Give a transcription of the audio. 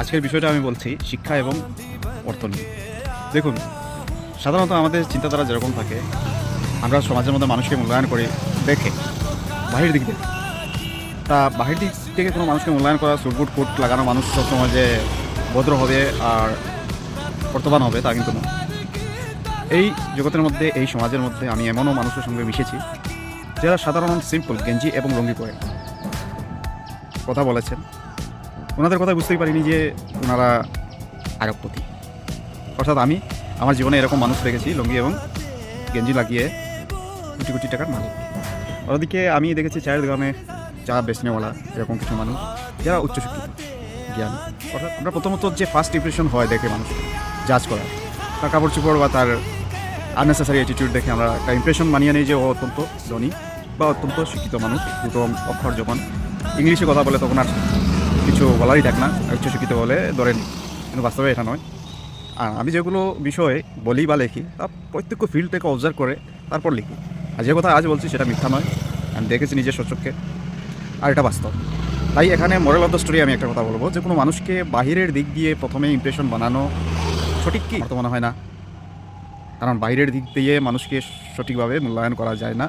আজকের বিষয়টা আমি বলছি শিক্ষা এবং অর্থনীতি। দেখুন, সাধারণত আমাদের চিন্তাধারা যেরকম থাকে, আমরা সমাজের মধ্যে মানুষকে মূল্যায়ন করি দেখে, বাহির দিক থেকে। তা বাহির দিক থেকে কোনো মানুষকে মূল্যায়ন করা, সুটবুট কোট লাগানো মানুষ সবসময় যে ভদ্র হবে আর কর্তব্যান হবে তা কিন্তু নয়। এই জগতের মধ্যে, এই সমাজের মধ্যে আমি এমনও মানুষের সঙ্গে মিশেছি যারা সাধারণ সিম্পল গেঞ্জি এবং লুঙ্গি পরে কথা বলেছেন। ওনাদের কথা বুঝতেই পারিনি যে ওনারা আরবপতি। অর্থাৎ আমি আমার জীবনে এরকম মানুষ দেখেছি লুঙ্গি এবং গেঞ্জি লাগিয়ে কোটি কোটি টাকার মালিক। ওদিকে আমি দেখেছি চায়ের দোকানে চা বেচনেওয়ালা এরকম কিছু মানুষ যারা উচ্চশিক্ষিত জ্ঞান। অর্থাৎ আমরা প্রথমত যে ফার্স্ট ইমপ্রেশন হয় দেখে মানুষ জাজ করার, তার কাপড় চোপড় বা তার আননেসেসারি অ্যাটিটিউড দেখে আমরা একটা ইমপ্রেশন মানিয়ে নিই যে ও অত্যন্ত ধনী বা অত্যন্ত শিক্ষিত মানুষ। দুটো অক্ষর যখন ইংলিশে কথা বলে তখন আর কিছু বলারই থাক না, উচ্চশিক্ষিত বলে ধরেন, কিন্তু বাস্তবে এটা নয়। আর আমি যেগুলো বিষয়ে বলি বা লিখি তা প্রত্যেক ফিল্ড থেকে অবজার্ভ করে তারপর লিখি। আর যে কথা আজ বলছি সেটা মিথ্যা নয়, আমি দেখেছি নিজের সচক্ষে, আর এটা বাস্তব। তাই এখানে মোরাল অফ দ্য স্টোরি আমি একটা কথা বলবো যে কোনো মানুষকে বাহিরের দিক দিয়ে প্রথমে ইমপ্রেশন বানানো সঠিক কি তো মনে হয় না, কারণ বাইরের দিক দিয়ে মানুষকে সঠিকভাবে মূল্যায়ন করা যায় না।